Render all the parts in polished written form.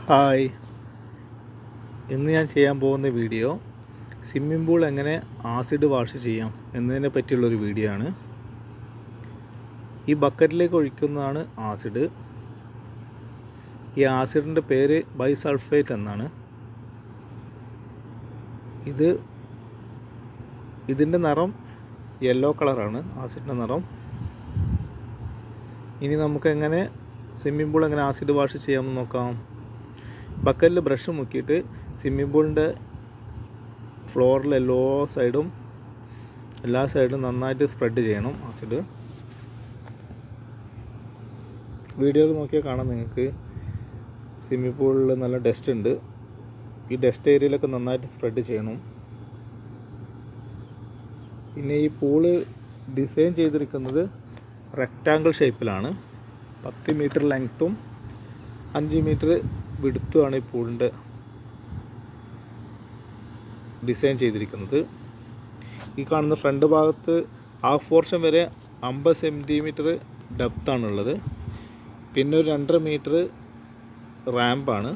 Hi, ഇന്ന് ഞാൻ ചെയ്യാൻ പോകുന്ന വീഡിയോ സ്വിമ്മിംഗ് പൂൾ എങ്ങനെ ആസിഡ് വാഷ് ചെയ്യാം എന്നതിനെ പറ്റിയുള്ളൊരു വീഡിയോ ആണ്. ഈ ബക്കറ്റിലേക്ക് ഒഴിക്കുന്നതാണ് ആസിഡ്. ഈ ആസിഡിൻ്റെ പേര് ബൈസൾഫേറ്റ് എന്നാണ്. ഇതിൻ്റെ നിറം യെല്ലോ കളറാണ്, ആസിഡിൻ്റെ നിറം. ഇനി നമുക്ക് എങ്ങനെ സ്വിമ്മിംഗ് പൂൾ എങ്ങനെ ആസിഡ് വാഷ് ചെയ്യാമെന്ന് നോക്കാം. ബക്കറ്റിൽ ബ്രഷ് മുക്കിയിട്ട് സ്വിമ്മിംഗ് പൂളിൻ്റെ ഫ്ലോറിൽ എല്ലാ സൈഡും നന്നായിട്ട് സ്പ്രെഡ് ചെയ്യണം ആസിഡ്. വീഡിയോയിൽ നോക്കിയാൽ കാണാം നിങ്ങൾക്ക്. സ്വിമ്മിംഗ് പൂളിൽ നല്ല ഡസ്റ്റ് ഉണ്ട്. ഈ ഡസ്റ്റ് ഏരിയയിലൊക്കെ നന്നായിട്ട് സ്പ്രെഡ് ചെയ്യണം. പിന്നെ ഈ പൂള് ഡിസൈൻ ചെയ്തിരിക്കുന്നത് റെക്റ്റാങ്കിൾ ഷേപ്പിലാണ്. 10 മീറ്റർ ലെങ്ത്തും 5 മീറ്റർ വിഡ്ത്തുമാണ് ഈ പൂളിൻ്റെ ഡിസൈൻ ചെയ്തിരിക്കുന്നത്. ഈ കാണുന്ന ഫ്രണ്ട് ഭാഗത്ത് ഹാഫ് പോർഷൻ വരെ 50 സെൻറ്റിമീറ്റർ ഡെപ്താണുള്ളത്. പിന്നെ ഒരു 2.5 മീറ്റർ റാമ്പാണ്.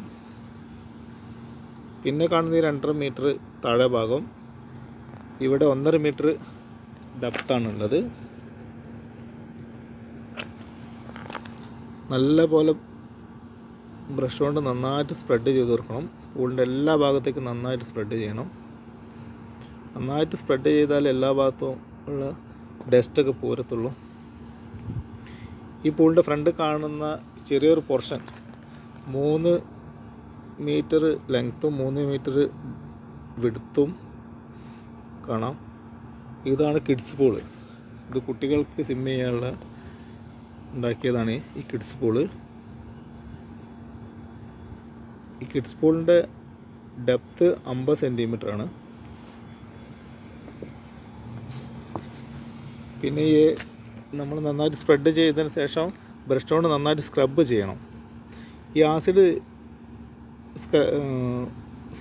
പിന്നെ കാണുന്ന ഈ 2.5 മീറ്റർ താഴെ ഭാഗം ഇവിടെ 1.5 മീറ്റർ ഡെപ്താണുള്ളത്. നല്ല പോലെ ബ്രഷ് കൊണ്ട് നന്നായിട്ട് സ്പ്രെഡ് ചെയ്ത് കൊടുക്കണം. പൂളിൻ്റെ എല്ലാ ഭാഗത്തേക്കും നന്നായിട്ട് സ്പ്രെഡ് ചെയ്യണം. നന്നായിട്ട് സ്പ്രെഡ് ചെയ്താൽ എല്ലാ ഭാഗത്തും ഉള്ള ഡസ്റ്റൊക്കെ പോരത്തുള്ളൂ. ഈ പൂളിൻ്റെ ഫ്രണ്ട് കാണുന്ന ചെറിയൊരു പോർഷൻ 3 മീറ്റർ ലെങ്ത്തും 3 മീറ്റർ വിഡ്ത്തും കാണാം. ഇതാണ് കിഡ്സ് പൂള്. ഇത് കുട്ടികൾക്ക് സ്വിം ചെയ്യാനുള്ള ഉണ്ടാക്കിയതാണ് ഈ കിഡ്സ് പൂള്. ഈ കിഡ്സ് പൂളിൻ്റെ ഡെപ്ത്ത് 50 സെൻറ്റിമീറ്റർ ആണ്. പിന്നെ ഈ നമ്മൾ നന്നായിട്ട് സ്പ്രെഡ് ചെയ്തതിന് ശേഷം ബ്രഷ് കൊണ്ട് നന്നായിട്ട് സ്ക്രബ് ചെയ്യണം. ഈ ആസിഡ്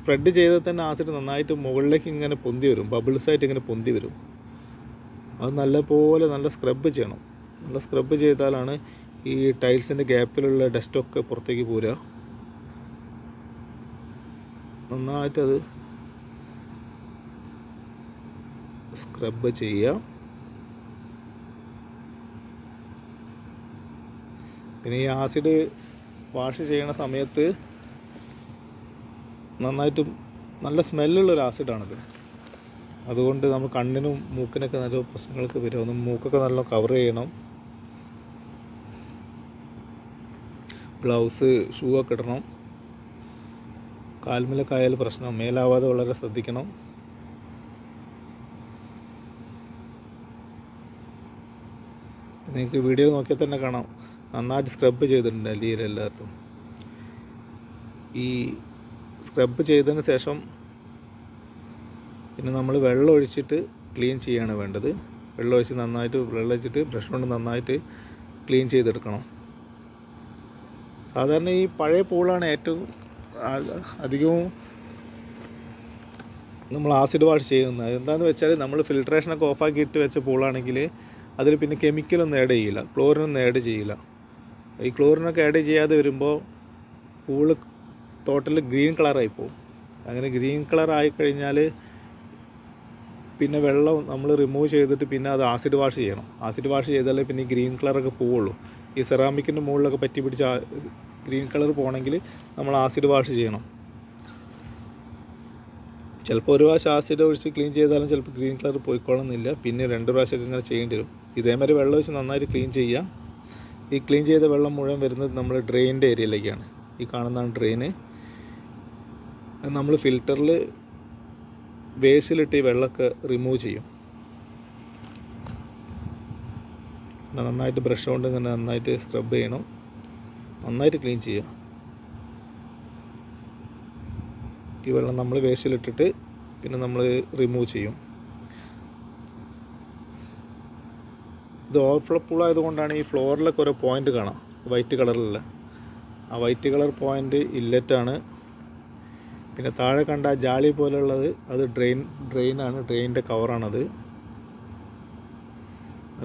സ്പ്രെഡ് ചെയ്താൽ തന്നെ ആസിഡ് നന്നായിട്ട് മുകളിലേക്ക് ഇങ്ങനെ പൊന്തി വരും, ബബിൾസായിട്ട് ഇങ്ങനെ പൊന്തി വരും. അത് നല്ല സ്ക്രബ് ചെയ്യണം. നല്ല സ്ക്രബ് ചെയ്താലാണ് ഈ ടൈൽസിൻ്റെ ഗ്യാപ്പിലുള്ള ഡസ്റ്റൊക്കെ പുറത്തേക്ക് പോരുക. നന്നായിട്ടത് സ്ക്രബ് ചെയ്യുക. പിന്നെ ഈ ആസിഡ് വാഷ് ചെയ്യണ സമയത്ത് നല്ല സ്മെല്ലുള്ളൊരു ആസിഡാണിത്. അതുകൊണ്ട് നമ്മൾ കണ്ണിനും മൂക്കിനൊക്കെ നല്ല പ്രശ്നങ്ങളൊക്കെ വരും. ഒന്ന് മൂക്കൊക്കെ നല്ല കവർ ചെയ്യണം. ഗ്ലൗസ്, ഷൂ ഒക്കെ ഇടണം. കാൽമലൊക്കെ ആയാലും പ്രശ്നം, മേലാവാതെ വളരെ ശ്രദ്ധിക്കണം. നിങ്ങൾക്ക് വീഡിയോ നോക്കിയാൽ തന്നെ കാണാം, നന്നായിട്ട് സ്ക്രബ് ചെയ്തിട്ടുണ്ട് എല്ലായിടത്തും. ഈ സ്ക്രബ് ചെയ്തതിന് ശേഷം പിന്നെ നമ്മൾ വെള്ളം ഒഴിച്ചിട്ട് ക്ലീൻ ചെയ്യാണ് വേണ്ടത്. വെള്ളം ഒഴിച്ചിട്ട് ബ്രഷ് കൊണ്ട് നന്നായിട്ട് ക്ലീൻ ചെയ്തെടുക്കണം. സാധാരണ ഈ പഴയ പൂളാണ് ഏറ്റവും അധികവും നമ്മൾ ആസിഡ് വാഷ് ചെയ്യുന്നത്. എന്താണെന്ന് വെച്ചാൽ നമ്മൾ ഫിൽട്രേഷനൊക്കെ ഓഫാക്കിയിട്ട് വെച്ച പൂളാണെങ്കിൽ അതിൽ പിന്നെ കെമിക്കലൊന്നും ആഡ് ചെയ്യില്ല, ക്ലോറിനൊന്നും ആഡ് ചെയ്യില്ല. ഈ ക്ലോറിനൊക്കെ ആഡ് ചെയ്യാതെ വരുമ്പോൾ പൂള് ടോട്ടൽ ഗ്രീൻ കളറായി പോകും. അങ്ങനെ ഗ്രീൻ കളറായി കഴിഞ്ഞാൽ പിന്നെ വെള്ളം നമ്മൾ റിമൂവ് ചെയ്തിട്ട് പിന്നെ അത് ആസിഡ് വാഷ് ചെയ്യണം. ആസിഡ് വാഷ് ചെയ്താലേ പിന്നെ ഈ ഗ്രീൻ കളറൊക്കെ പോവുള്ളൂ. ഈ സെറാമിക്കിൻ്റെ മുകളിലൊക്കെ പറ്റി പിടിച്ച ഗ്രീൻ കളർ പോകണമെങ്കിൽ നമ്മൾ ആസിഡ് വാഷ് ചെയ്യണം. ചിലപ്പോൾ ഒരു പ്രാവശ്യം ആസിഡ് ഒഴിച്ച് ക്ലീൻ ചെയ്താലും ചിലപ്പോൾ ഗ്രീൻ കളർ പോയിക്കോളുന്നില്ല. പിന്നെ 2 പ്രാവശ്യമൊക്കെ ഇങ്ങനെ ചെയ്യേണ്ടി വരും. ഇതേമാതിരി വെള്ളം ഒഴിച്ച് നന്നായിട്ട് ക്ലീൻ ചെയ്യുക. ഈ ക്ലീൻ ചെയ്ത വെള്ളം മുഴുവൻ വരുന്നത് നമ്മൾ ഡ്രെയിനിൻ്റെ ഏരിയയിലേക്കാണ്. ഈ കാണുന്നതാണ് ഡ്രെയിന്. നമ്മൾ ഫിൽറ്ററിൽ വേസ്റ്റിലിട്ട് ഈ വെള്ളമൊക്കെ റിമൂവ് ചെയ്യും. നന്നായിട്ട് ബ്രഷ് കൊണ്ട് ഇങ്ങനെ നന്നായിട്ട് സ്ക്രബ് ചെയ്യണം, നന്നായിട്ട് ക്ലീൻ ചെയ്യുക. ഈ വെള്ളം നമ്മൾ വേസ്റ്റിലിട്ടിട്ട് പിന്നെ നമ്മൾ റിമൂവ് ചെയ്യും. ഇത് ഓവർഫ്ലോ പൂൾ ആയതുകൊണ്ടാണ് ഈ ഫ്ലോറിലൊക്കെ ഓരോ പോയിൻ്റ് കാണാം, വൈറ്റ് കളറിലുള്ള. ആ വൈറ്റ് കളർ പോയിൻ്റ് ഇല്ലറ്റാണ്. പിന്നെ താഴെ കണ്ട ജാളി പോലുള്ളത് അത് ഡ്രെയിനാണ്, ഡ്രെയിനിൻ്റെ കവറാണത്.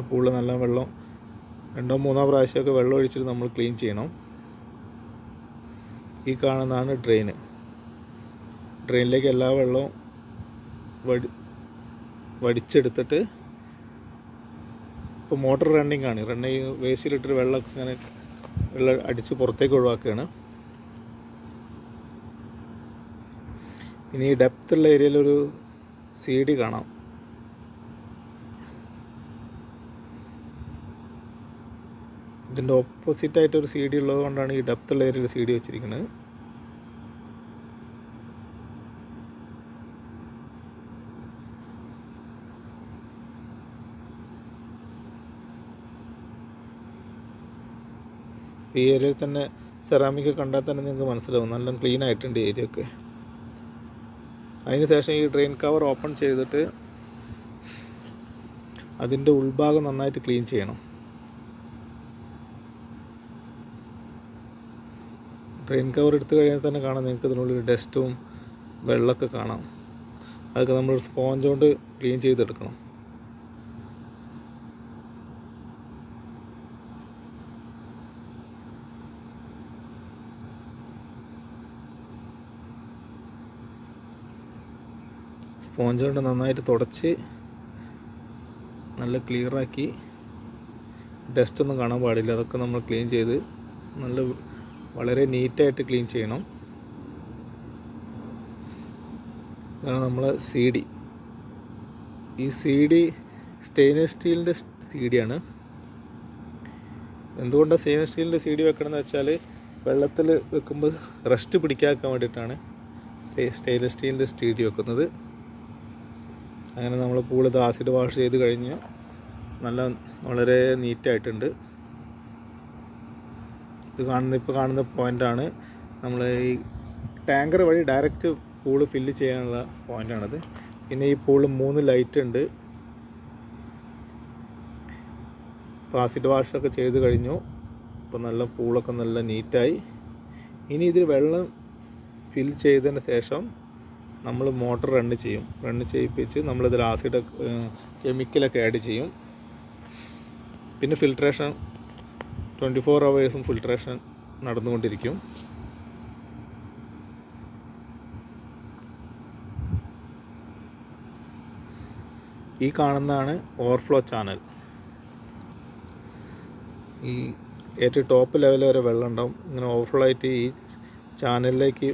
പൂളിൽ നല്ല വെള്ളം 2-3 പ്രാവശ്യമൊക്കെ വെള്ളം ഒഴിച്ചിട്ട് നമ്മൾ ക്ലീൻ ചെയ്യണം. ഈ കാണുന്നതാണ് ഡ്രെയിന്. ഡ്രെയിനിലേക്ക് എല്ലാ വെള്ളവും വടിച്ചെടുത്തിട്ട് ഇപ്പോൾ മോട്ടർ റണ്ണിങ് ആണ്. വേസ്റ്റിലിട്ടൊരു വെള്ളം അടിച്ച് പുറത്തേക്ക് ഒഴിവാക്കുകയാണ്. ഇനി ഈ ഡെപ്തുള്ള ഏരിയയിലൊരു CD കാണാം. ഇതിൻ്റെ ഓപ്പോസിറ്റായിട്ടൊരു CD ഉള്ളത് കൊണ്ടാണ് ഈ ഡെപ്തുള്ള ഏരിയയിൽ CD വെച്ചിരിക്കുന്നത്. ഈ ഏരിയയിൽ തന്നെ സെറാമിക് കണ്ടാൽ തന്നെ നിങ്ങൾക്ക് മനസ്സിലാവും, നല്ല ക്ലീൻ ആയിട്ടുണ്ട് ഈ ഏരിയ ഒക്കെ. അതിന് ശേഷം ഈ ഡ്രെയിൻ കവർ ഓപ്പൺ ചെയ്തിട്ട് അതിൻ്റെ ഉൾഭാഗം നന്നായിട്ട് ക്ലീൻ ചെയ്യണം. ഡ്രെയിൻ കവർ എടുത്തു കഴിഞ്ഞാൽ തന്നെ കാണാം നിങ്ങൾക്ക് ഇതിനുള്ളിൽ ഡസ്റ്റും വെള്ളമൊക്കെ കാണാം. അതൊക്കെ നമ്മൾ സ്പോഞ്ച് കൊണ്ട് ക്ലീൻ ചെയ്തെടുക്കണം. സ്പോഞ്ച് കൊണ്ട് നന്നായിട്ട് തുടച്ച് നല്ല ക്ലിയറാക്കി, ഡസ്റ്റൊന്നും കാണാൻ പാടില്ല. അതൊക്കെ നമ്മൾ ക്ലീൻ ചെയ്ത് വളരെ നീറ്റായിട്ട് ക്ലീൻ ചെയ്യണം. ഇതാണ് നമ്മളെ CD. ഈ CD സ്റ്റെയിൻലെസ് സ്റ്റീലിൻ്റെ CD ആണ്. എന്തുകൊണ്ടാണ് സ്റ്റെയിൻലെസ് സ്റ്റീലിൻ്റെ CD വെക്കണമെന്ന് വെച്ചാൽ വെള്ളത്തിൽ വെക്കുമ്പോൾ റസ്റ്റ് പിടിക്കാക്കാൻ വേണ്ടിയിട്ടാണ് സ്റ്റെയിൻലെസ് സ്റ്റീലിൻ്റെ CD വെക്കുന്നത്. അങ്ങനെ നമ്മൾ പൂളിത് ആസിഡ് വാഷ് ചെയ്ത് കഴിഞ്ഞ് വളരെ നീറ്റായിട്ടുണ്ട്. ഇപ്പോൾ കാണുന്ന പോയിൻ്റാണ് നമ്മൾ ഈ ടാങ്കർ വഴി ഡയറക്റ്റ് പൂള് ഫില്ല് ചെയ്യാനുള്ള പോയിൻ്റാണത്. പിന്നെ ഈ പൂളിൽ 3 ലൈറ്റ് ഉണ്ട്. ഇപ്പോൾ ആസിഡ് വാഷൊക്കെ ചെയ്ത് കഴിഞ്ഞു. ഇപ്പോൾ പൂളൊക്കെ നല്ല നീറ്റായി. ഇനി ഇതിൽ വെള്ളം ഫിൽ ചെയ്തതിന് ശേഷം നമ്മൾ മോട്ടർ റണ്ണ് ചെയ്യിപ്പിച്ച് നമ്മളിതിൽ ആസിഡ് കെമിക്കലൊക്കെ ആഡ് ചെയ്യും. പിന്നെ ഫിൽട്രേഷൻ 24 hours ഫിൽട്രേഷൻ നടന്നുകൊണ്ടിരിക്കും. ഈ കാണുന്നതാണ് ഓവർഫ്ലോ ചാനൽ. ഈ ഏറ്റവും ടോപ്പ് ലെവൽ വരെ വെള്ളം ഉണ്ടാവും. ഇങ്ങനെ ഓവർഫ്ലോ ആയിട്ട് ഈ ചാനലിലേക്ക്,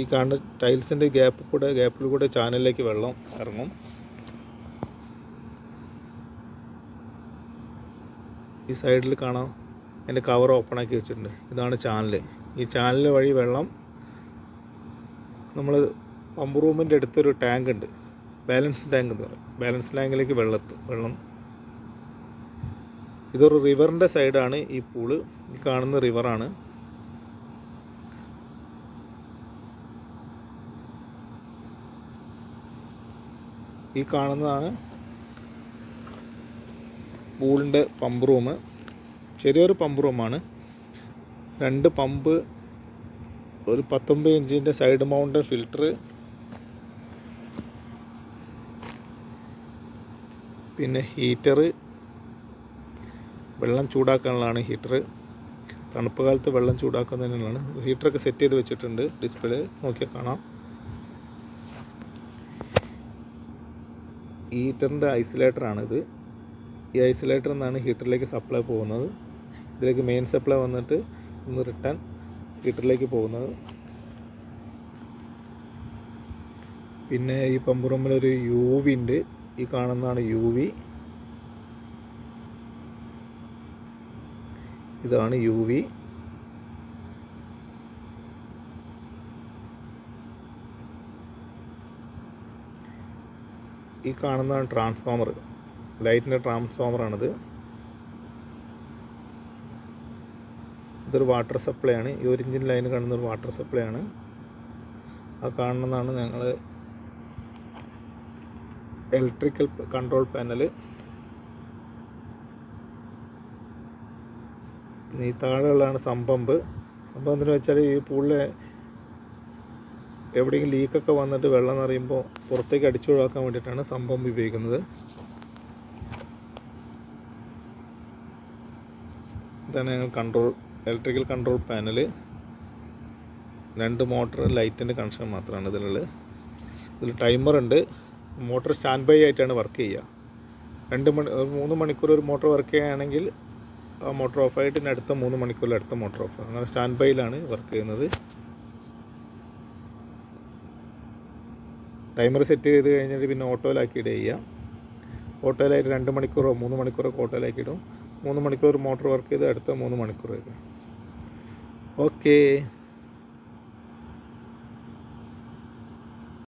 ഈ കാണുന്ന ടൈൽസിൻ്റെ ഗ്യാപ്പിൽ കൂടെ ചാനലിലേക്ക് വെള്ളം ഇറങ്ങും. ഈ സൈഡിൽ കാണാം അതിൻ്റെ കവർ ഓപ്പൺ ആക്കി വെച്ചിട്ടുണ്ട്. ഇതാണ് ചാനൽ. ഈ ചാനൽ വഴി വെള്ളം നമ്മൾ പമ്പ് റൂമിൻ്റെ അടുത്തൊരു ടാങ്ക് ഉണ്ട്, ബാലൻസ് ടാങ്ക് എന്ന് പറയും. ബാലൻസ് ടാങ്കിലേക്ക് വെള്ളം ഇതൊരു റിവറിൻ്റെ സൈഡാണ് ഈ പൂള്. ഈ കാണുന്ന റിവറാണ്. ഈ കാണുന്നതാണ് പൂളിൻ്റെ പമ്പ് റൂം. ചെറിയൊരു പമ്പ് റൂമാണ്. 2 പമ്പ്, ഒരു 19 ഇഞ്ചിൻ്റെ സൈഡ് മൗണ്ടഡ് ഫിൽറ്റർ, പിന്നെ ഹീറ്റർ, വെള്ളം ചൂടാക്കാനുള്ളതാണ് ഹീറ്റർ. തണുപ്പ് കാലത്ത് വെള്ളം ചൂടാക്കുന്നതിനുള്ളതാണ്. ഹീറ്ററൊക്കെ സെറ്റ് ചെയ്ത് വെച്ചിട്ടുണ്ട്. ഡിസ്പ്ലേ നോക്കിയാൽ കാണാം. ഈ ഹീറ്ററിൻ്റെ ഐസൊലേറ്ററാണിത്. ഈ ഐസൊലേറ്ററിൽ നിന്നാണ് ഹീറ്ററിലേക്ക് സപ്ലൈ പോകുന്നത്. ഇതിലേക്ക് മെയിൻ സപ്ലൈ വന്നിട്ട് റിട്ടേൺ ഹീറ്ററിലേക്ക് പോകുന്നത്. പിന്നെ ഈ പമ്പ് റൂമിലൊരു UV ഉണ്ട്. ഈ കാണുന്നതാണ് UV. ഇതാണ് UV. ഈ കാണുന്നതാണ് ട്രാൻസ്ഫോമർ, ലൈറ്റിൻ്റെ ട്രാൻസ്ഫോമറാണിത്. ഇതൊരു വാട്ടർ സപ്ലൈ ആണ്. ഈ 1 ഇഞ്ചിൻ ലൈൻ കാണുന്ന ഒരു വാട്ടർ സപ്ലൈ ആണ്. ആ കാണുന്നതാണ് ഞങ്ങൾ ഇലക്ട്രിക്കൽ കൺട്രോൾ പാനൽ. പിന്നെ ഈ താഴെയുള്ളതാണ് സംഭമ്പ്. സംഭവം എന്തെന്ന് വെച്ചാൽ ഈ പൂളിൽ എവിടെയെങ്കിലും ലീക്കൊക്കെ വന്നിട്ട് വെള്ളം നിറയുമ്പോൾ പുറത്തേക്ക് അടിച്ചൊഴിവാക്കാൻ വേണ്ടിയിട്ടാണ് സംഭവം ഉപയോഗിക്കുന്നത്. ഇതാണ് ഞങ്ങൾ control electrical control panel, 2 motor, ലൈറ്റിൻ്റെ കണക്ഷൻ മാത്രമാണ് ഇതിലുള്ളത്. ഇതിൽ ടൈമറുണ്ട്. മോട്ടർ സ്റ്റാൻഡ് ബൈ ആയിട്ടാണ് വർക്ക് ചെയ്യുക. 3 മണിക്കൂർ ഒരു മോട്ടർ വർക്ക് ചെയ്യുകയാണെങ്കിൽ ആ മോട്ടർ ഓഫായിട്ട് ഇനി അടുത്ത 3 മണിക്കൂറിൽ അടുത്ത മോട്ടർ ഓഫ്. അങ്ങനെ സ്റ്റാൻഡ് ബൈയിലാണ് വർക്ക് ചെയ്യുന്നത്. ടൈമർ സെറ്റ് ചെയ്ത് കഴിഞ്ഞിട്ട് പിന്നെ ഓട്ടോയിലാക്കിയിട്ട് ചെയ്യുക. ഓട്ടോയിലായിട്ട് 2 മണിക്കൂറോ 3 മണിക്കൂറൊക്കെ ഓട്ടോയിലാക്കിയിടും. 3 മണിക്കൂർ മോട്ടർ വർക്ക് ചെയ്ത് അടുത്ത 3 മണിക്കൂർ വയ്ക്കും. ഓക്കേ.